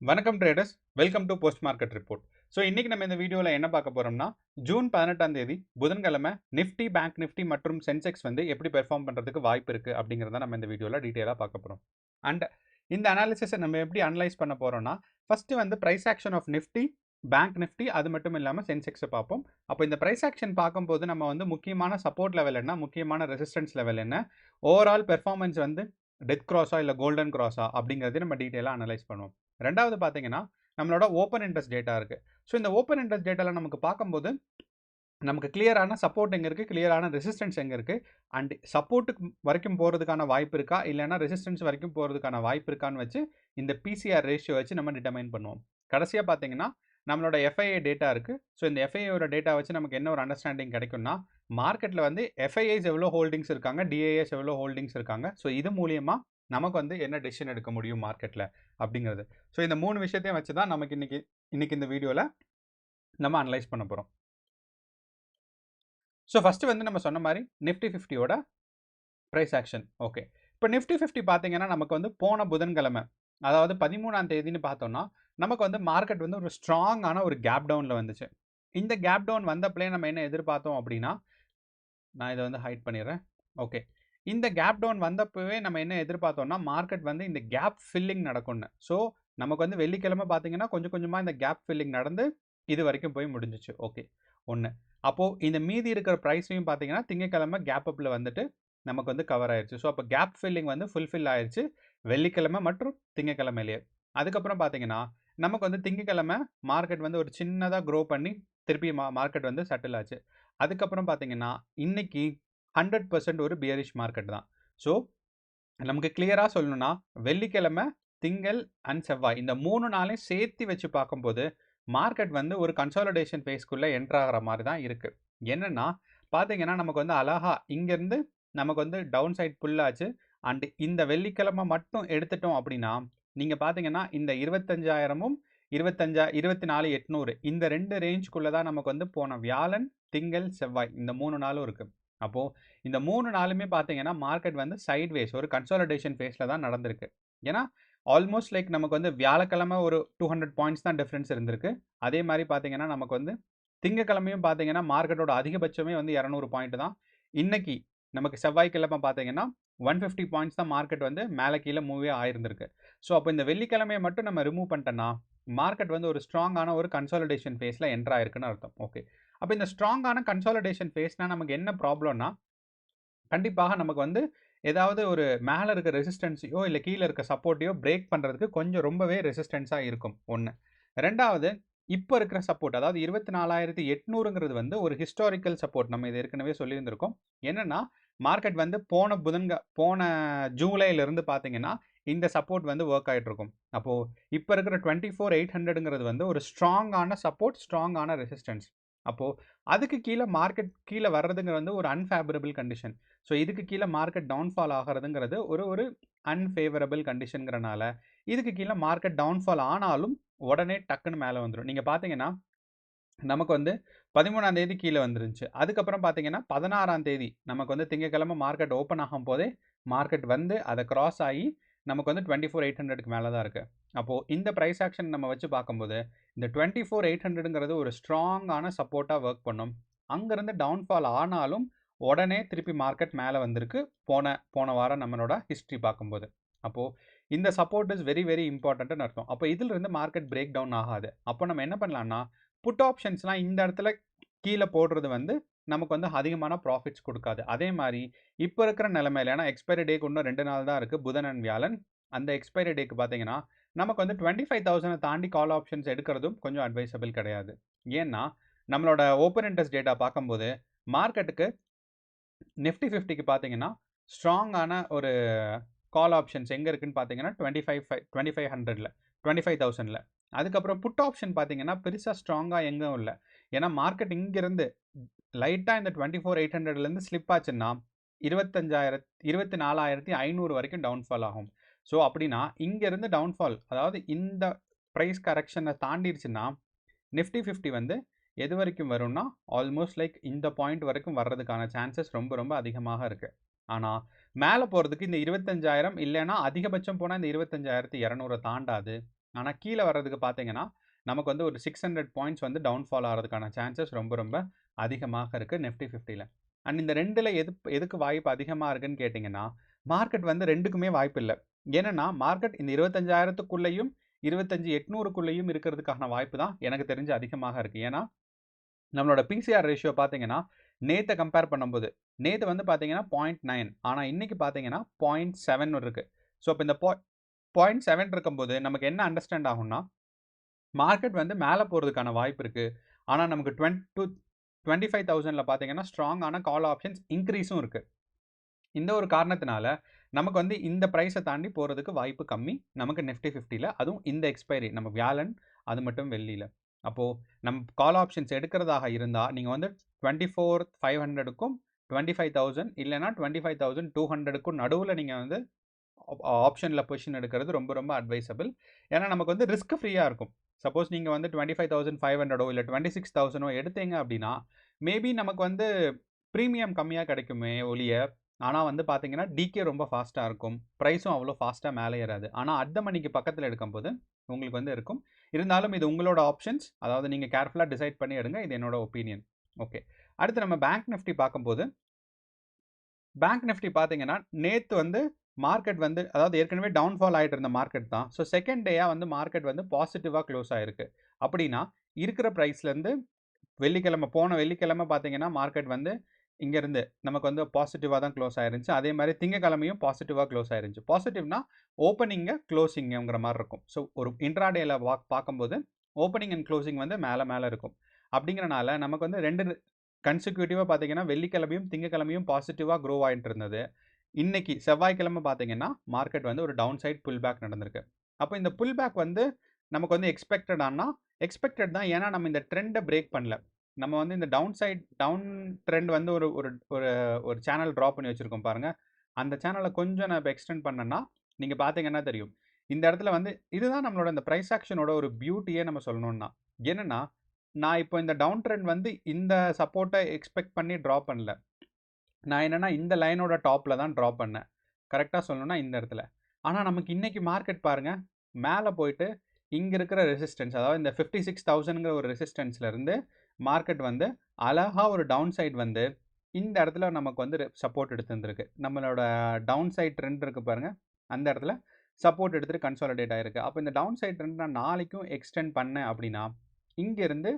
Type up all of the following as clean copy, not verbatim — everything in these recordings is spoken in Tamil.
வணக்கம் traders, welcome to post market report. So இன்னைக்கு நம்ம இந்த வீடியோவில் என்ன பார்க்க போறோம்னா, ஜூன் 18ஆம் தேதி புதன்கிழமை நிஃப்டி, பேங்க் நிஃப்டி மற்றும் சென்செக்ஸ் வந்து எப்படி பெர்ஃபார்ம் பண்ணுறதுக்கு வாய்ப்பு இருக்குது அப்படிங்கிறத நம்ம இந்த வீடியோவில் டீட்டெயிலாக பார்க்க போகிறோம். அண்ட் இந்த அனாலிசிஸை நம்ம எப்படி அனலைஸ் பண்ண போகிறோம்னா, ஃபஸ்ட்டு வந்து price action of Nifty, bank Nifty, அது மட்டும் இல்லாமல் சென்செக்ஸை பார்ப்போம். அப்போ இந்த ப்ரைஸ் ஆக்ஷன் பார்க்கும்போது நம்ம வந்து முக்கியமான சப்போர்ட் லெவல் என்ன, முக்கியமான ரெசிஸ்டன்ஸ் லெவல் என்ன, ஓவரால் பெர்ஃபார்மன்ஸ் வந்து டெத் கிராஸா இல்லை கோல்டன் கிராஸா அப்படிங்கிறதையும் நம்ம டீட்டெயிலாக அனலைஸ் பண்ணுவோம். ரெண்டாவது பார்த்தீங்கன்னா, நம்மளோட ஓப்பன் இன்ட்ரெஸ்ட் டேட்டா இருக்கு. ஸோ இந்த ஓப்பன் இன்ட்ரெஸ்ட் டேட்டாவில் நமக்கு பார்க்கும்போது நமக்கு கிளியரான சப்போர்ட் எங்கே இருக்குது, கிளியரான ரெசிஸ்டன்ஸ் எங்கே இருக்குது, அண்ட் சப்போர்ட்டுக்கு வரைக்கும் போகிறதுக்கான வாய்ப்பு இருக்கா, இல்லைனா ரெசிஸ்டன்ஸ் வரைக்கும் போகிறதுக்கான வாய்ப்பு இருக்கான்னு வச்சு இந்த பிசிஆர் ரேஷியோ வச்சு நம்ம டிட்டர்மைன் பண்ணுவோம். கடைசியாக பார்த்தீங்கன்னா நம்மளோட எஃப்ஐஏ டேட்டா இருக்குது. ஸோ இந்த எஃப்ஐஏயோட டேட்டா வச்சு நமக்கு என்ன ஒரு அண்டர்ஸ்டாண்டிங் கிடைக்கும்னா, மார்க்கெட்டில் வந்து எஃப்ஐஏஸ் எவ்வளோ ஹோல்டிங்ஸ் இருக்காங்க, டிஏஎஸ் எவ்வளோ ஹோல்டிங்ஸ் இருக்காங்க, ஸோ இது மூலியமாக நமக்கு வந்து என்ன டெசிஷன் எடுக்க முடியும் மார்க்கெட்டில் அப்படிங்கிறது. ஸோ இந்த 3 விஷயத்தையும் வச்சு தான் நமக்கு இன்னைக்கு இந்த வீடியோவில் நம்ம அனலைஸ் பண்ண போகிறோம். ஸோ ஃபஸ்ட்டு வந்து நம்ம சொன்ன மாதிரி நிஃப்டி 50யோட ப்ரைஸ் ஆக்ஷன். ஓகே, இப்போ நிஃப்டி 50 பார்த்தீங்கன்னா நமக்கு வந்து போன புதன்கிழமை, அதாவது 13ஆம் தேதின்னு பார்த்தோம்னா நமக்கு வந்து மார்க்கெட் வந்து ஒரு ஸ்ட்ராங்கான ஒரு கேப் டவுனில் வந்துச்சு. இந்த கேப் டவுன் வந்தப்பலே நம்ம என்ன எதிர்பார்த்தோம் அப்படின்னா, நான் இதை வந்து ஹைட் பண்ணிடுறேன். ஓகே, இந்த கேப் டவுன் வந்தப்பவே நம்ம என்ன எதிர்பார்த்தோம்னா, மார்க்கெட் வந்து இந்த கேப் ஃபில்லிங் நடக்கும்னு. ஸோ நமக்கு வந்து வெள்ளிக்கிழமை பார்த்தீங்கன்னா கொஞ்சம் கொஞ்சமாக இந்த கேப் ஃபில்லிங் நடந்து இது வரைக்கும் போய் முடிஞ்சிச்சு. ஓகே, ஒன்று. அப்போது இந்த மீதி இருக்கிற ப்ரைஸையும் பார்த்தீங்கன்னா திங்கக்கிழமை கேப் அப்பில் வந்துட்டு நமக்கு வந்து கவர் ஆயிடுச்சு. ஸோ அப்போ கேப் ஃபில்லிங் வந்து ஃபுல்ஃபில் ஆயிடுச்சு வெள்ளிக்கிழமை மற்றும் திங்கக்கிழமையிலேயே. அதுக்கப்புறம் பார்த்தீங்கன்னா நமக்கு வந்து திங்கக்கிழமை மார்க்கெட் வந்து ஒரு சின்னதாக க்ரோ பண்ணி திருப்பி மார்க்கெட் வந்து செட்டில் ஆச்சு. அதுக்கப்புறம் பார்த்தீங்கன்னா இன்னைக்கு 100% ஒரு பியரிஷ் மார்க்கெட் தான். ஸோ நமக்கு கிளியராக சொல்லணும்னா வெள்ளிக்கிழமை, திங்கள் அண்ட் செவ்வாய் இந்த 3 நாளையும் சேர்த்து வச்சு பார்க்கும்போது மார்க்கெட் வந்து ஒரு கன்சாலிடேஷன் ஃபேஸ்க்குள்ளே என்ட்ரு ஆகிற மாதிரி தான் இருக்குது. என்னென்னா பார்த்தீங்கன்னா நமக்கு வந்து அழகா இங்கேருந்து நமக்கு வந்து டவுன் சைட் புல்லாச்சு. அண்ட் இந்த வெள்ளிக்கிழமை மட்டும் எடுத்துட்டோம் அப்படின்னா நீங்கள் பார்த்தீங்கன்னா இந்த 25,000ம் 24,800 இந்த 2 ரேஞ்சுக்குள்ளே தான் நமக்கு வந்து போன வியாழன், திங்கள், செவ்வாய் இந்த 3 நாளும் இருக்குது. அப்போது இந்த 3 நாளுமே பார்த்தீங்கன்னா மார்க்கெட் வந்து சைட்வேஸ் ஒரு கன்சாலிடேஷன் ஃபேஸில் தான் நடந்திருக்கு. ஏன்னா ஆல்மோஸ்ட் லைக் நமக்கு வந்து வியாழக்கிழமை ஒரு 200 பாயிண்ட்ஸ் தான் டிஃப்ரென்ஸ் இருந்திருக்கு. அதே மாதிரி பார்த்தீங்கன்னா நமக்கு வந்து திங்கக்கிழமையும் பார்த்தீங்கன்னா மார்க்கெட்டோட அதிகபட்சமே வந்து 200 பாயிண்ட் தான். இன்னைக்கு நமக்கு செவ்வாய்க்கிழமை பார்த்தீங்கன்னா 150 பாயிண்ட்ஸ் தான் மார்க்கெட் வந்து மேலே கீழே மூவே ஆயிருந்திருக்கு. ஸோ அப்போ இந்த வெள்ளிக்கிழமையை மட்டும் நம்ம ரிமூவ் பண்ணிட்டோன்னா மார்க்கெட் வந்து ஒரு ஸ்ட்ராங்கான ஒரு கன்சாலிடேஷன் ஃபேஸில் என்ட்ரு ஆயிருக்குன்னு அர்த்தம். ஓகே, அப்போ இந்த ஸ்ட்ராங்கான கன்சாலிடேஷன் ஃபேஸ்னால் நமக்கு என்ன ப்ராப்ளம்னா, கண்டிப்பாக நமக்கு வந்து ஏதாவது ஒரு மேலே இருக்க ரெசிஸ்டன்ஸையோ இல்லை கீழே இருக்க சப்போர்ட்டையோ பிரேக் பண்ணுறதுக்கு கொஞ்சம் ரொம்பவே ரெசிஸ்டன்ஸாக இருக்கும். ஒன்று. ரெண்டாவது, இப்போ இருக்கிற சப்போர்ட் அதாவது 24,800ங்கிறது வந்து ஒரு ஹிஸ்டாரிக்கல் சப்போர்ட். நம்ம இது ஏற்கனவே சொல்லியிருந்திருக்கோம். என்னென்னா மார்க்கெட் வந்து போன ஜூலையிலிருந்து பார்த்தீங்கன்னா இந்த சப்போர்ட் வந்து ஒர்க் ஆகிட்டு இருக்கும். அப்போது இப்போ இருக்கிற 24,800ங்கிறது வந்து ஒரு ஸ்ட்ராங்கான சப்போர்ட், ஸ்ட்ராங்கான ரெசிஸ்டன்ஸ். அப்போது அதுக்கு கீழே மார்க்கெட் கீழே வர்றதுங்கிறது வந்து ஒரு அன்ஃபேவரபிள் கண்டிஷன். ஸோ இதுக்கு கீழே மார்க்கெட் டவுன்ஃபால் ஆகிறதுங்கிறது ஒரு அன்ஃபேவரபிள் கண்டிஷனுங்கிறனால இதுக்கு கீழே மார்க்கெட் டவுன்ஃபால் ஆனாலும் உடனே டக்குன்னு மேலே வந்துடும். நீங்கள் பார்த்தீங்கன்னா நமக்கு வந்து 13ஆம் தேதி கீழே வந்துருந்துச்சு. அதுக்கப்புறம் பார்த்தீங்கன்னா 16ஆம் தேதி நமக்கு வந்து திங்கக்கிழமை மார்க்கெட் ஓப்பன் ஆகும் போதே மார்க்கெட் வந்து அதை கிராஸ் ஆகி நமக்கு வந்து 24,800க்கு மேலே தான் இருக்குது. அப்போது இந்த ப்ரைஸ் ஆக்ஷன் நம்ம வச்சு பார்க்கும்போது இந்த 24,800ங்கிறது ஒரு ஸ்ட்ராங்கான சப்போர்ட்டாக ஒர்க் பண்ணும். அங்கேருந்து டவுன்ஃபால் ஆனாலும் உடனே திருப்பி மார்க்கெட் மேலே வந்திருக்கு போன வாரம் நம்மளோட ஹிஸ்ட்ரி பார்க்கும்போது. அப்போது இந்த சப்போர்ட் இஸ் வெரி வெரி இம்பார்ட்டன்ட்னு அர்த்தம். அப்போ இதிலிருந்து மார்க்கெட் பிரேக் டவுன் ஆகாது. அப்போ நம்ம என்ன பண்ணலாம்னா புட் ஆப்ஷன்ஸ்லாம் இந்த இடத்துல கீழே போடுறது வந்து நமக்கு வந்து அதிகமான ப்ராஃபிட்ஸ் கொடுக்காது. அதே மாதிரி இப்போ இருக்கிற நிலைமையில ஏன்னா எக்ஸ்பைரி டேக்கு இன்னும் 2 நாள் தான் இருக்குது, புதன் அண்ட் வியாழன். அந்த எக்ஸ்பைரி டேக்கு பார்த்தீங்கன்னா நமக்கு வந்து 25,000 தாண்டி கால் ஆப்ஷன்ஸ் எடுக்கிறதும் கொஞ்சம் அட்வைசபிள் கிடையாது. ஏன்னா நம்மளோட ஓப்பன் இன்ட்ரெஸ்ட் டேட்டா பார்க்கும்போது மார்க்கெட்டுக்கு நிஃப்டி 50க்கு பார்த்தீங்கன்னா ஸ்ட்ராங்கான ஒரு கால் ஆப்ஷன்ஸ் எங்கே இருக்குன்னு பார்த்தீங்கன்னா 25,500ல் 25,000ல். அதுக்கப்புறம் புட் ஆப்ஷன் பார்த்தீங்கன்னா பெருசாக ஸ்ட்ராங்காக எங்கும் இல்லை. ஏன்னா மார்க்கெட் இங்கேருந்து லைட்டாக இந்த 24,800லேருந்து ஸ்லிப் ஆச்சுன்னா 24,500 வரைக்கும் டவுன்ஃபால் ஆகும். ஸோ அப்படின்னா இங்கேருந்து டவுன்ஃபால் அதாவது இந்த ப்ரைஸ் கரெக்ஷனை தாண்டிடுச்சுன்னா நிஃப்டி 50 வந்து எது வரைக்கும் வரும்னா ஆல்மோஸ்ட் லைக் இந்த பாயிண்ட் வரைக்கும் வர்றதுக்கான சான்சஸ் ரொம்ப ரொம்ப அதிகமாக இருக்குது. ஆனால் மேலே போகிறதுக்கு இந்த 25,000 இல்லைன்னா அதிகபட்சம் போனால் இந்த 25,200 தாண்டாது. ஆனால் கீழே வர்றதுக்கு பார்த்தீங்கன்னா நமக்கு வந்து ஒரு 600 பாயிண்ட்ஸ் வந்து டவுன்ஃபால் ஆகிறதுக்கான சான்சஸ் ரொம்ப ரொம்ப அதிகமாக இருக்குது நிஃப்டி 50ல். அண்ட் இந்த ரெண்டில் எதுக்கு வாய்ப்பு அதிகமாக இருக்குன்னு கேட்டிங்கன்னா, மார்க்கெட் வந்து ரெண்டுக்குமே வாய்ப்பு இல்லை. ஏன்னா மார்க்கெட் இந்த 25,000க்குள்ளேயும் 25,800க்குள்ளேயும் இருக்கிறதுக்கான வாய்ப்பு தான் எனக்கு தெரிஞ்சு அதிகமாக இருக்குது. ஏன்னா நம்மளோட பிசிஆர் ரேஷியோ பார்த்தீங்கன்னா நேற்றை கம்பேர் பண்ணும்போது நேற்று வந்து பார்த்தீங்கன்னா 0.9, ஆனால் இன்னைக்கு பார்த்தீங்கன்னா 0.7 இருக்குது. ஸோ இப்போ இந்த 0.7 இருக்கும்போது நமக்கு என்ன அண்டர்ஸ்டாண்ட் ஆகும்னா, மார்க்கெட் வந்து மேலே போகிறதுக்கான வாய்ப்பு இருக்குது. ஆனால் நமக்கு 25,000ல் பார்த்தீங்கன்னா ஸ்ட்ராங்கான கால் ஆப்ஷன்ஸ் இன்க்ரீஸும் இருக்குது. இந்த ஒரு காரணத்தினால நமக்கு வந்து இந்த ப்ரைஸை தாண்டி போகிறதுக்கு வாய்ப்பு கம்மி நமக்கு நிஃப்டி 50ல். அதுவும் இந்த எக்ஸ்பைரி நம்ம வியாழன், அது மட்டும் வெள்ளியில். அப்போது நம்ம கால் ஆப்ஷன்ஸ் எடுக்கிறதாக இருந்தால் நீங்கள் வந்து 24,500க்கும் 25,000 இல்லைனா 25,200க்கும் நடுவில் நீங்கள் வந்து ஆப்ஷனில் பொசிஷன் எடுக்கிறது ரொம்ப ரொம்ப அட்வைசபிள். ஏன்னா நமக்கு வந்து ரிஸ்க் ஃப்ரீயாக இருக்கும். சப்போஸ் நீங்கள் வந்து 25,500 இல்லை 26,000 எடுத்தீங்க அப்படின்னா மேபி நமக்கு வந்து ப்ரீமியம் கம்மியாக கிடைக்குமே ஒழிய, ஆனால் வந்து பார்த்தீங்கன்னா டிகே ரொம்ப ஃபாஸ்ட்டாக இருக்கும், ப்ரைஸும் அவ்வளோ ஃபாஸ்ட்டாக மேலே ஏறாது. ஆனால் அட் த மணிக்கு பக்கத்தில் எடுக்கும்போது உங்களுக்கு வந்து இருக்கும். இருந்தாலும் இது உங்களோட ஆப்ஷன்ஸ், அதாவது நீங்கள் கேர்ஃபுல்லாக டிசைட் பண்ணி எடுங்க. இது என்னோட ஒப்பீனியன். ஓகே, அடுத்து நம்ம பேங்க் நிஃப்டி பார்க்கும்போது, பேங்க் நிஃப்டி பார்த்தீங்கன்னா நேற்று வந்து மார்க்கெட் வந்து அதாவது ஏற்கனவே டவுன்ஃபால் ஆகிட்டு இருந்த மார்க்கெட் தான். ஸோ செகண்ட் டேயாக வந்து மார்க்கெட் வந்து பாசிட்டிவாக க்ளோஸ் ஆகிருக்கு. அப்படின்னா இருக்கிற ப்ரைஸ்லேருந்து போன வெள்ளிக்கிழமை பார்த்தீங்கன்னா மார்க்கெட் வந்து இங்கேருந்து நமக்கு வந்து பாசிட்டிவாக தான் க்ளோஸ் ஆயிருந்துச்சு. அதே மாதிரி திங்கக்கிழமையும் பாசிட்டிவாக க்ளோஸ் ஆயிருந்துச்சு. பாசிட்டிவ்னா ஓப்பனிங்கு க்ளோசிங்குங்கிற மாதிரி இருக்கும். ஸோ ஒரு இன்ட்ராடேயில் பார்க்கும்போது ஓப்பனிங் அண்ட் க்ளோசிங் வந்து மேலே மேலே இருக்கும். அப்படிங்கிறனால நமக்கு வந்து 2 கன்சிக்யூட்டிவாக பார்த்தீங்கன்னா வெள்ளிக்கிழமையும் திங்கக்கிழமையும் பாசிட்டிவாக க்ரோ ஆகிட்டு இருந்தது. இன்னைக்கு செவ்வாய்க்கிழமை பார்த்தீங்கன்னா மார்க்கெட் வந்து ஒரு டவுன் சைட் புல் பேக் நடந்திருக்கு. அப்போ இந்த புல் பேக் வந்து நமக்கு வந்து எக்ஸ்பெக்டட் தான். ஏன்னா நம்ம இந்த ட்ரெண்டை பிரேக் பண்ணல. நம்ம வந்து இந்த டவுன் ட்ரெண்ட் வந்து ஒரு ஒரு ஒரு ஒரு சேனல் ட்ரா பண்ணி வச்சுருக்கோம் பாருங்கள். அந்த சேனலை கொஞ்சம் நான் இப்போ எக்ஸ்டெண்ட் பண்ணேன்னா நீங்கள் பார்த்தீங்கன்னா தெரியும். இந்த இடத்துல வந்து இதுதான் நம்மளோட இந்த ப்ரைஸ் ஆக்ஷனோட ஒரு பியூட்டியே நம்ம சொல்லணும்னா. என்னென்னா நான் இப்போ இந்த டவுன் ட்ரெண்ட் வந்து இந்த சப்போர்ட்டை எக்ஸ்பெக்ட் பண்ணி ட்ரா பண்ணல. நான் என்னென்னா இந்த லைனோட டாப்பில் தான் ட்ரா பண்ணேன். கரெக்டாக சொல்லணும்னா இந்த இடத்துல. ஆனால் நமக்கு இன்றைக்கி மார்க்கெட் பாருங்கள் மேலே போயிட்டு இங்கே இருக்கிற ரெசிஸ்டன்ஸ், அதாவது இந்த 56,000ங்கிற ஒரு ரெசிஸ்டன்ஸ்லேருந்து மார்க்கெட் வந்து அழகாக ஒரு டவுன் சைட் வந்து இந்த இடத்துல நமக்கு வந்து சப்போர்ட் எடுத்துருந்துருக்கு. நம்மளோட டவுன் சைட் ட்ரெண்ட் இருக்குது பாருங்கள், அந்த இடத்துல சப்போர்ட் எடுத்துகிட்டு கன்சாலிடேட் ஆகிருக்கு. அப்போ இந்த டவுன் சைட் ட்ரெண்ட் நான் நாளைக்கும் எக்ஸ்டெண்ட் பண்ணேன் அப்படின்னா இங்கேருந்து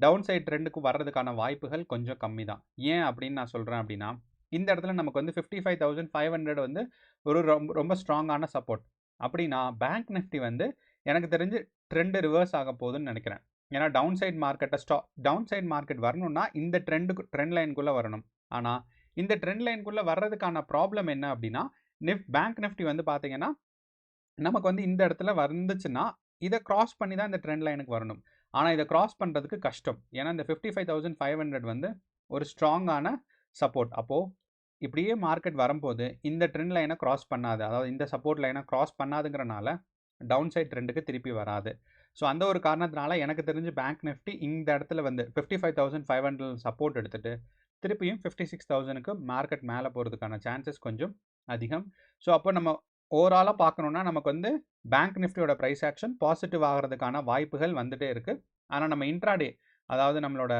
டவுன் சைட் ட்ரெண்டுக்கு வர்றதுக்கான வாய்ப்புகள் கொஞ்சம் கம்மி தான். ஏன் அப்படின்னு நான் சொல்கிறேன் அப்படின்னா, இந்த இடத்துல நமக்கு வந்து 55,500 வந்து ஒரு ரொம்ப ரொம்ப ஸ்ட்ராங்கான சப்போர்ட். அப்படின்னா பேங்க் நிஃப்டி வந்து எனக்கு தெரிஞ்சு ட்ரெண்டு ரிவர்ஸ் ஆக போகுதுன்னு நினைக்கிறேன். ஏன்னா டவுன் சைட் மார்க்கெட் வரணும்னா இந்த ட்ரெண்ட் லைனுக்குள்ளே வரணும். ஆனால் இந்த ட்ரெண்ட் லைனுக்குள்ளே வர்றதுக்கான ப்ராப்ளம் என்ன அப்படின்னா, பேங்க் நிஃப்டி வந்து பார்த்தீங்கன்னா நமக்கு வந்து இந்த இடத்துல வந்துச்சுன்னா இதை கிராஸ் பண்ணி தான் இந்த ட்ரெண்ட் லைனுக்கு வரணும். ஆனால் இதை கிராஸ் பண்ணுறதுக்கு கஷ்டம். ஏன்னா இந்த 55,500 வந்து ஒரு ஸ்ட்ராங்கான சப்போர்ட். அப்போது இப்படியே மார்க்கெட் வரும்போது இந்த ட்ரெண்ட் லைனை கிராஸ் பண்ணாது, அதாவது இந்த சப்போர்ட் லைனை கிராஸ் பண்ணாதுங்கிறனால டவுன் சைட் ட்ரெண்டுக்கு திருப்பி வராது. ஸோ அந்த ஒரு காரணத்தினால எனக்கு தெரிஞ்சு பேங்க் நிஃப்டி இந்த இடத்துல வந்து 55,500 சப்போர்ட் எடுத்துகிட்டு திருப்பியும் 56,000க்கு மார்க்கெட் மேலே போகிறதுக்கான சான்சஸ் கொஞ்சம் அதிகம். ஸோ அப்போ நம்ம ஓவராலாக பார்க்கணுன்னா நமக்கு வந்து பேங்க் நிஃப்டியோட ப்ரைஸ் ஆக்ஷன் பாசிட்டிவ் ஆகிறதுக்கான வாய்ப்புகள் வந்துகிட்டே இருக்குது. ஆனால் நம்ம இன்ட்ராடே, அதாவது நம்மளோட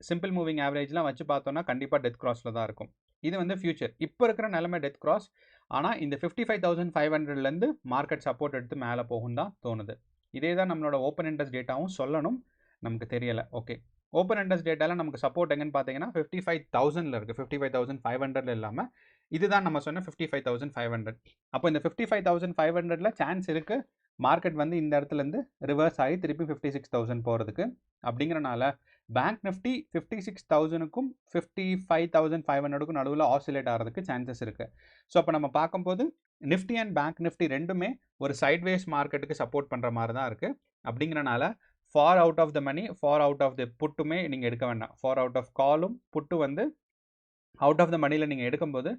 சிம்பிள் மூவிங் ஆவரேஜ்லாம் வச்சு பார்த்தோன்னா கண்டிப்பாக டெத் கிராஸில் தான் இருக்கும். இது வந்து ஃபியூச்சர். இப்போ இருக்கிற நிலைமை டெத் கிராஸ். ஆனால் இந்த 55,500லேருந்து மார்க்கெட் சப்போர்ட் எடுத்து மேலே போகும் தான் தோணுது. இதே தான் நம்மளோட ஓப்பன் இன்ட்ரெஸ்ட் டேட்டாவும் சொல்லணும், நமக்கு தெரியலை. ஓகே, ஓப்பன் இன்ட்ரெஸ்ட் டேட்டாவில் நமக்கு சப்போர்ட் எங்கன்னு பார்த்தீங்கன்னா 55,000ல் இருக்குது. 55,500 இல்லாமல் இதுதான் நம்ம சொன்ன 55,500. அப்போ இந்த 55,500ல சான்ஸ் இருக்குது மார்க்கெட் வந்து இந்த இடத்துலேருந்து ரிவர்ஸ் ஆகி திருப்பி 56,000 போகிறதுக்கு. அப்படிங்கிறனால பேங்க் நிஃப்டி 56,000க்கும் 55,500க்கும் நடுவில் ஆசிலேட் ஆகிறதுக்கு சான்சஸ் இருக்குது. ஸோ அப்போ நம்ம பார்க்கும்போது நிஃப்டி அண்ட் பேங்க் நிஃப்டி ரெண்டுமே ஒரு சைட்வேஸ் மார்க்கெட்டுக்கு சப்போர்ட் பண்ணுற மாதிரி தான் இருக்குது. அப்படிங்கிறனால far out of the money, far out of the புட்டுமே நீங்கள் எடுக்க வேண்டாம். ஃபார் அவுட் ஆஃப் காலும் புட்டு வந்து அவுட் ஆஃப் த மணியில் நீங்கள் எடுக்கும்போது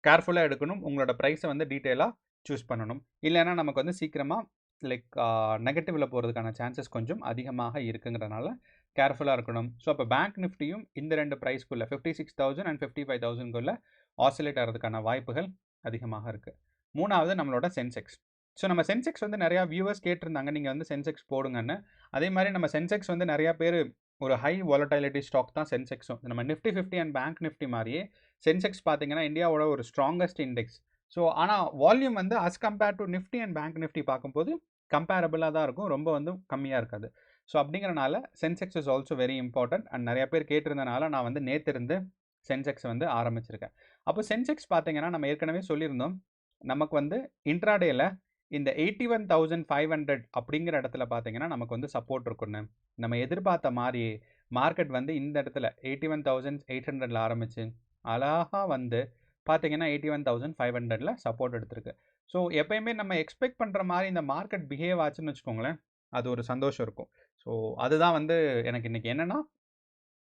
கேர்ஃபுல்லாக எடுக்கணும். உங்களோட ப்ரைஸை வந்து டீட்டெயிலாக சூஸ் பண்ணணும். இல்லைன்னா நமக்கு வந்து சீக்கிரமாக நெகட்டிவில் போகிறதுக்கான சான்சஸ் கொஞ்சம் அதிகமாக இருக்குங்கிறனால கேர்ஃபுல்லாக இருக்கணும். ஸோ அப்போ பேங்க் நிஃப்டியும் இந்த ரெண்டு ப்ரைஸ்க்குள்ளே 56,000 அண்ட் 55,000க்குள்ளே ஆசிலேட் ஆகிறதுக்கான வாய்ப்புகள் அதிகமாக இருக்குது. மூணாவது நம்மளோட சென்செக்ஸ். ஸோ நம்ம சென்செக்ஸ் வந்து நிறையா வியூவர்ஸ் கேட்டிருந்தாங்க நீங்கள் வந்து சென்செக்ஸ் போடுங்கன்னு. அதே மாதிரி நம்ம சென்செக்ஸ் வந்து நிறையா பேர் ஒரு ஹை வாலட்டிலிட்டி ஸ்டாக் தான் சென்செக்ஸும். நம்ம நிஃப்டி 50 அண்ட் பேங்க் நிஃப்டி மாதிரியே சென்செக்ஸ் பார்த்தீங்கன்னா இந்தியாவோட ஒரு ஸ்ட்ராங்கஸ்ட் இண்டெக்ஸ். ஸோ ஆனால் வால்யூம் வந்து as compared to Nifty and bank Nifty பார்க்கும்போது கம்பேரபிளாக தான் இருக்கும், ரொம்ப வந்து கம்மியாக இருக்காது. ஸோ அப்படிங்கிறனால Sensex is also very important. And நிறைய பேர் கேட்டிருந்தனால நான் வந்து நேற்று இருந்து சென்செக்ஸ் வந்து ஆரம்பிச்சிருக்கேன். அப்போ சென்செக்ஸ் பார்த்தீங்கன்னா நம்ம ஏற்கனவே சொல்லியிருந்தோம், நமக்கு வந்து இன்ட்ராடேல இந்த 81,500 அப்படிங்கிற இடத்துல பார்த்தீங்கன்னா நமக்கு வந்து சப்போர்ட் இருக்குன்னு நம்ம எதிர்பார்த்த மாதிரி மார்க்கெட் வந்து இந்த இடத்துல 81,800ல ஆரம்பிச்சு அழகாக வந்து பார்த்தீங்கன்னா 81,500ல சப்போர்ட் எடுத்திருக்கு. ஸோ எப்பயுமே நம்ம எக்ஸ்பெக்ட் பண்ணுற மாதிரி இந்த மார்க்கெட் பிஹேவ் ஆச்சுன்னு வச்சுக்கோங்களேன், அது ஒரு சந்தோஷம் இருக்கும். ஸோ அதுதான் வந்து எனக்கு இன்றைக்கி என்னென்னா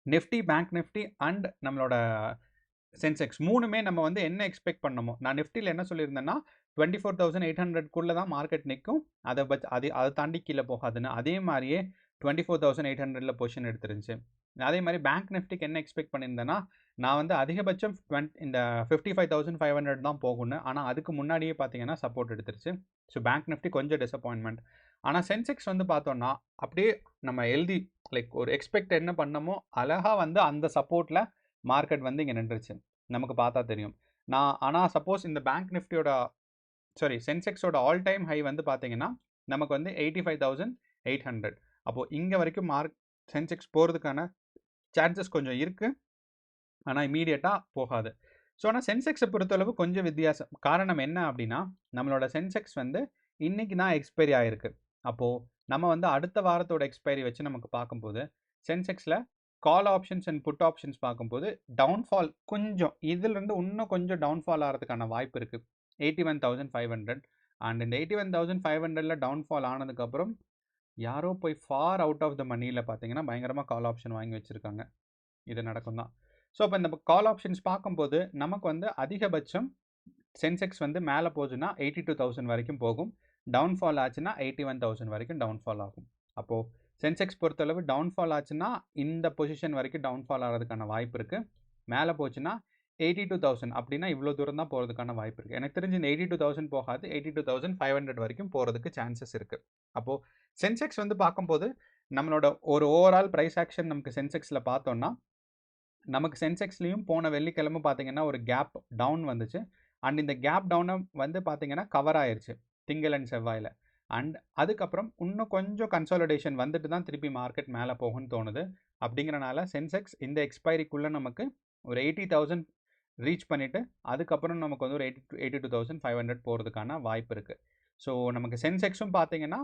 நிஃப்டி, பேங்க் நிஃப்டி அண்ட் நம்மளோட சென்செக்ஸ் மூணுமே நம்ம வந்து என்ன எக்ஸ்பெக்ட் பண்ணமோ, நான் நிஃப்டியில் என்ன சொல்லியிருந்தேன்னா 24,800க்குள்ளே தான் மார்க்கெட் நிற்கும், அதை தாண்டி கீழே போகாதுன்னு. அதே மாதிரியே 24,800ல பொசிஷன் எடுத்துருந்துச்சு. அதே மாதிரி பேங்க் நிஃப்டிக்கு என்ன எக்ஸ்பெக்ட் பண்ணியிருந்தேன்னா, நான் வந்து அதிகபட்சம் இந்த 55,500 தான் போகும்னு. ஆனால் அதுக்கு முன்னாடியே பார்த்தீங்கன்னா சப்போர்ட் எடுத்துருச்சு. ஸோ பேங்க் நிஃப்டி கொஞ்சம் டிசப்பாயின்மெண்ட். ஆனால் சென்செக்ஸ் வந்து பார்த்தோன்னா அப்படியே நம்ம எழுதி லைக் ஒரு எக்ஸ்பெக்ட் என்ன பண்ணமோ அழகாக வந்து அந்த சப்போர்ட்டில் மார்க்கெட் வந்து இங்கே நின்றுச்சு, நமக்கு பார்த்தா தெரியும். ஆனால் சப்போஸ் இந்த பேங்க் நிஃப்டியோட சென்செக்ஸோட ஆல் டைம் ஹை வந்து பார்த்தீங்கன்னா நமக்கு வந்து 85,800. அப்போது இங்கே வரைக்கும் சென்செக்ஸ் போகிறதுக்கான சான்சஸ் கொஞ்சம் இருக்குது, ஆனால் இமீடியட்டாக போகாது. ஸோ ஆனால் சென்செக்ஸை பொறுத்தளவு கொஞ்சம் வித்தியாசம். காரணம் என்ன அப்படின்னா, நம்மளோட சென்செக்ஸ் வந்து இன்றைக்கி தான் எக்ஸ்பைரி ஆகிருக்கு. அப்போது நம்ம வந்து அடுத்த வாரத்தோட எக்ஸ்பைரி வச்சு நமக்கு பார்க்கும்போது சென்செக்ஸில் call options and put options பார்க்கும்போது டவுன்ஃபால் கொஞ்சம் இதிலிருந்து இன்னும் கொஞ்சம் டவுன்ஃபால் ஆகிறதுக்கான வாய்ப்பு இருக்குது. 81,500 அண்ட் இந்த 81,500ல டவுன்ஃபால் ஆனதுக்கப்புறம் யாரோ போய் ஃபார் அவுட் ஆஃப் த மணியில் பார்த்தீங்கன்னா பயங்கரமாக கால் ஆப்ஷன் வாங்கி வச்சுருக்காங்க. இது நடக்கும் தான். ஸோ அப்போ இந்த கால் ஆப்ஷன்ஸ் பார்க்கும்போது நமக்கு வந்து அதிகபட்சம் சென்செக்ஸ் வந்து மேலே போச்சுன்னா 82,000 வரைக்கும் போகும், டவுன்ஃபால் ஆச்சுன்னா 81,000 வரைக்கும் டவுன்ஃபால் ஆகும். அப்போது சென்செக்ஸ் பொறுத்தளவு டவுன்ஃபால் ஆச்சுன்னா இந்த பொசிஷன் வரைக்கும் டவுன்ஃபால் ஆகிறதுக்கான வாய்ப்பு இருக்குது. மேலே போச்சுன்னா 82,000 அப்படின்னா இவ்வளோ தூரம் தான் போகிறதுக்கான வாய்ப்பு இருக்குது. எனக்கு தெரிஞ்சு இந்த 82,000 போகாது, 82,500 வரைக்கும் போகிறதுக்கு சான்சஸ் இருக்குது. அப்போது சென்செக்ஸ் வந்து பார்க்கும்போது நம்மளோட ஒரு ஓவரால் ப்ரைஸ் ஆக்ஷன் நமக்கு சென்செக்ஸில் பார்த்தோன்னா நமக்கு சென்செக்ஸ்லேயும் போன வெள்ளிக்கிழமை பார்த்தீங்கன்னா ஒரு கேப் டவுன் வந்துச்சு. அண்ட் இந்த கேப் டவுனை வந்து பார்த்தீங்கன்னா கவர் ஆயிடுச்சு திங்கள் அண்ட் செவ்வாயில். அண்ட் அதுக்கப்புறம் இன்னும் கொஞ்சம் கன்சாலிடேஷன் வந்துட்டு தான் திருப்பி மார்க்கெட் மேலே போகும்னு தோணுது. அப்படிங்கிறனால சென்செக்ஸ் இந்த எக்ஸ்பைரிக்குள்ளே நமக்கு ஒரு 80,000 ரீச் பண்ணிவிட்டு அதுக்கப்புறம் நமக்கு வந்து ஒரு 82,500 போகிறதுக்கான வாய்ப்பு இருக்குது. ஸோ நமக்கு சென்செக்ஸும் பார்த்தீங்கன்னா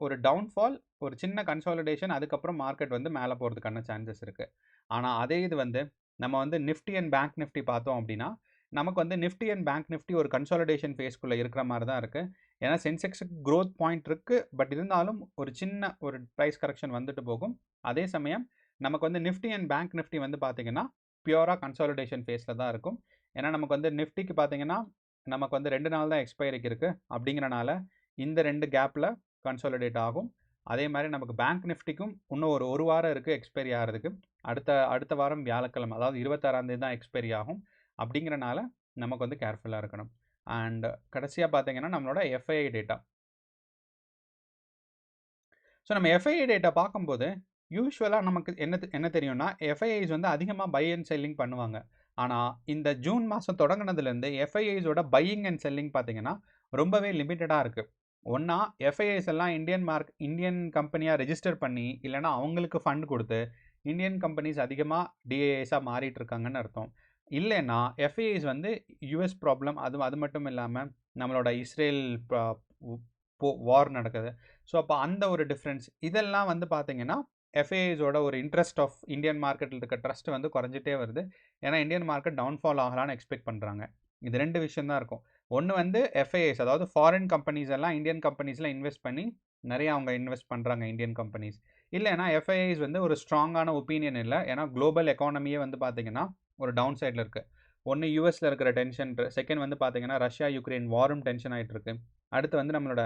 ஒரு டவுன்ஃபால், ஒரு சின்ன கன்சாலிடேஷன், அதுக்கப்புறம் மார்க்கெட் வந்து மேலே போகிறதுக்கான சான்சஸ் இருக்குது. ஆனால் அதே இது வந்து நம்ம வந்து நிஃப்டி அண்ட் பேங்க் நிஃப்டி பார்த்தோம் அப்படின்னா நமக்கு வந்து நிஃப்டி அண்ட் பேங்க் நிஃப்டி ஒரு கன்சாலிடேஷன் ஃபேஸ்க்குள்ளே இருக்கிற மாதிரி தான் இருக்குது. ஏன்னா சென்செக்ஸுக்கு க்ரோத் பாயிண்ட் இருக்குது, பட் இருந்தாலும் ஒரு சின்ன ஒரு ப்ரைஸ் கரெக்ஷன் வந்துட்டு போகும். அதே சமயம் நமக்கு வந்து நிஃப்டி அண்ட் பேங்க் நிஃப்டி வந்து பார்த்திங்கன்னா பியூராக கன்சாலிடேஷன் ஃபேஸில் தான் இருக்கும். ஏன்னா நமக்கு வந்து நிஃப்டிக்கு பார்த்திங்கன்னா நமக்கு வந்து 2 நாள் தான் எக்ஸ்பைரிக்கு இருக்குது. அப்படிங்கிறனால இந்த 2 கேப்பில் கன்சாலிடேட் ஆகும். அதே மாதிரி நமக்கு பேங்க் நிஃப்டிக்கும் இன்னும் ஒரு வாரம் இருக்குது எக்ஸ்பைரி ஆகிறதுக்கு. அடுத்த வாரம் வியாழக்கிழமை, அதாவது 26ஆம் தேதி தான் எக்ஸ்பைரி ஆகும். அப்படிங்கிறனால நமக்கு வந்து கேர்ஃபுல்லாக இருக்கணும். அண்ட் கடைசியாக பார்த்தீங்கன்னா நம்மளோட எஃப்ஐஐ டேட்டா. ஸோ நம்ம எஃப்ஐஐ டேட்டா பார்க்கும்போது யூஸ்வலாக நமக்கு என்ன தெரியும்னா எஃப்ஐஐஸ் வந்து அதிகமாக பை அண்ட் செல்லிங் பண்ணுவாங்க. ஆனால் இந்த ஜூன் மாதம் தொடங்கினதுலேருந்து எஃப்ஐஐஸோட பையிங் அண்ட் செல்லிங் பார்த்தீங்கன்னா ரொம்பவே லிமிட்டடாக இருக்குது. ஒன்றா எஃப்ஐஐஸ் எல்லாம் இந்தியன் கம்பெனியாக ரெஜிஸ்டர் பண்ணி இல்லைனா அவங்களுக்கு ஃபண்ட் கொடுத்து இந்தியன் கம்பெனிஸ் அதிகமாக டிஏஎஸாக மாறிட்டு இருக்காங்கன்னு அர்த்தம். இல்லைன்னா எஃப்ஐஐஸ் வந்து யூஎஸ் ப்ராப்ளம், அது மட்டும் இல்லாமல் நம்மளோட இஸ்ரேல் வார் நடக்குது. ஸோ அப்போ அந்த ஒரு டிஃப்ரென்ஸ் இதெல்லாம் வந்து பார்த்தீங்கன்னா எஃப்ஐஐஸோட ஒரு இன்ட்ரெஸ்ட் ஆஃப் இந்தியன் மார்க்கெட்டில் இருக்க ட்ரஸ்ட் வந்து குறைஞ்சிட்டே வருது. ஏன்னா இந்தியன் மார்க்கெட் டவுன்ஃபால் ஆகலான்னு எக்ஸ்பெக்ட் பண்ணுறாங்க. இது 2 விஷயம் தான் இருக்கும். ஒன்று வந்து எஃப்ஐஐஸ், அதாவது ஃபாரின் கம்பெனிஸ் எல்லாம் இந்தியன் கம்பெனிஸில் இன்வெஸ்ட் பண்ணி நிறைய அவங்க இன்வெஸ்ட் பண்ணுறாங்க இந்தியன் கம்பெனிஸ். இல்லைன்னா எஃப்ஐஐஸ் வந்து ஒரு ஸ்ட்ராங்கான ஒப்பீனியன் இல்லை. ஏன்னா குளோபல் எக்கானமியே வந்து பார்த்தீங்கன்னா ஒரு டவுன் சைடில் இருக்குது. ஒன்று யூஎஸில் இருக்கிற டென்ஷன், செகண்ட் வந்து பார்த்தீங்கன்னா ரஷ்யா யுக்ரைன் வாரும் டென்ஷன் ஆகிட்டு இருக்கு. அடுத்து வந்து நம்மளோட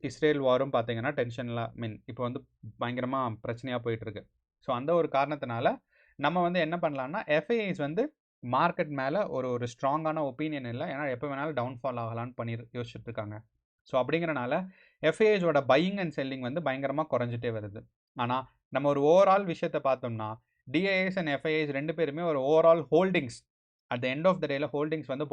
இஸ்ரேல் வாரும் பார்த்தீங்கன்னா டென்ஷன்லாம் இப்போ வந்து பயங்கரமாக பிரச்சனையாக போயிட்டுருக்கு. ஸோ அந்த ஒரு காரணத்தினால நம்ம வந்து என்ன பண்ணலான்னா எஃப்ஐஐஸ் வந்து மார்க்கெட் மேலே ஒரு ஸ்ட்ராங்கான ஒப்பீனியன் இல்லை. ஏன்னா எப்போ வேணாலும் டவுன்ஃபால் ஆகலான்னு யோசிச்சுட்டு இருக்காங்க. ஸோ அப்படிங்கிறனால எஃப்ஐஐஸோட பையிங் அண்ட் செல்லிங் வந்து பயங்கரமாக குறைஞ்சிட்டே வருது. ஆனால் நம்ம ஒரு ஓவரால் விஷயத்தை பார்த்தோம்னா டிஐஎஸ் அண்ட் எஃப்ஐஐஸ் ரெண்டு பேருமே ஒரு overall holdings at the end of the டேல ஹோல்டிங்ஸ் வந்து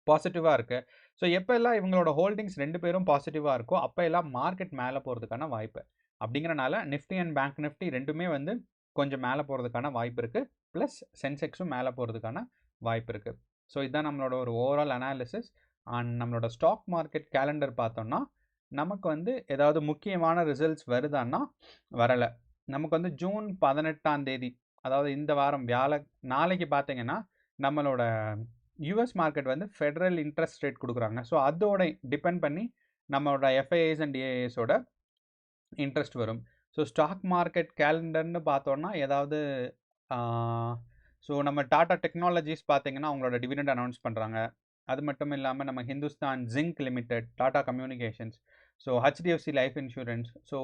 பாசிட்டிவாக இருக்குது. ஸோ எப்போ எல்லாம் இவங்களோட ஹோல்டிங்ஸ் ரெண்டு பேரும் பாசிட்டிவாக இருக்கோ அப்போ எல்லாம் மார்க்கெட் மேலே போகிறதுக்கான வாய்ப்பு. அப்படிங்கிறனால நிஃப்டி அண்ட் பேங்க் நிஃப்டி ரெண்டுமே வந்து கொஞ்சம் மேலே போகிறதுக்கான வாய்ப்பு இருக்குது. ப்ளஸ் சென்செக்ஸும் மேலே போகிறதுக்கான வாய்ப்பு இருக்குது. ஸோ இதுதான் நம்மளோட ஒரு ஓவரால் அனாலிசிஸ். அண்ட் நம்மளோட ஸ்டாக் மார்க்கெட் கேலண்டர் பார்த்தோம்னா நமக்கு வந்து ஏதாவது முக்கியமான ரிசல்ட்ஸ் வருதான்னா வரலை. நமக்கு வந்து ஜூன் 18 அதாவது இந்த வாரம் நாளைக்கு பார்த்தீங்கன்னா நம்மளோட யூஎஸ் மார்க்கெட் வந்து ஃபெடரல் இன்ட்ரெஸ்ட் ரேட் கொடுக்குறாங்க. ஸோ அதோட டிபெண்ட் பண்ணி நம்மளோட எஃப்ஐஐஸ் அண்ட் டிஐஎஸோட இன்ட்ரெஸ்ட் வரும். ஸோ ஸ்டாக் மார்க்கெட் கேலண்டர்னு பார்த்தோன்னா ஏதாவது ஸோ நம்ம டாடா டெக்னாலஜிஸ் பார்த்தீங்கன்னா அவங்களோட டிவிடெண்ட் அனௌன்ஸ் பண்ணுறாங்க. அது மட்டும் இல்லாமல் நம்ம Hindustan zinc limited, Tata communications, so HDFC life insurance, so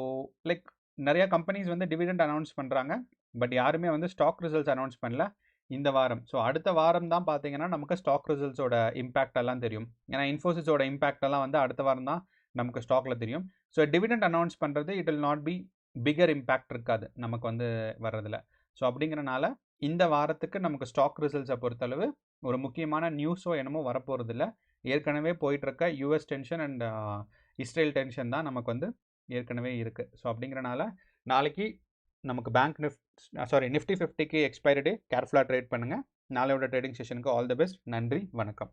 like நிறையா கம்பெனிஸ் வந்து டிவிடெண்ட் அனௌன்ஸ் பண்ணுறாங்க. பட் யாருமே வந்து ஸ்டாக் ரிசல்ட்ஸ் அனௌன்ஸ் பண்ணல இந்த வாரம். ஸோ அடுத்த வாரம் தான் பார்த்தீங்கன்னா நமக்கு ஸ்டாக் ரிசல்ட்ஸோட இம்பாக்ட் எல்லாம் தெரியும். ஏன்னா இன்ஃபோசிஸோட இம்பாக்ட் எல்லாம் வந்து அடுத்த வாரம் தான் நமக்கு ஸ்டாக்ல தெரியும். ஸோ டிவிடெண்ட் அனௌன்ஸ் பண்ணுறது it will not be figure impact இருக்காது நமக்கு வந்து வர்றதில்ல. ஸோ அப்படிங்கிறனால இந்த வாரத்துக்கு நமக்கு ஸ்டாக் ரிசல்ட்ஸை பொறுத்தளவு ஒரு முக்கியமான நியூஸோ என்னமோ வரப்போகிறதில்ல. ஏற்கனவே போயிட்டுருக்க US tension and Israel tension தான் நமக்கு வந்து ஏற்கனவே இருக்குது. ஸோ அப்படிங்கிறனால நாளைக்கு நமக்கு நிஃப்டி 50க்கு எக்ஸ்பைரி டே, கேர்ஃபுல்லாக ட்ரேட் பண்ணுங்கள். நாளையோட ட்ரேடிங் செஷனுக்கு ஆல் தி பெஸ்ட். நன்றி, வணக்கம்.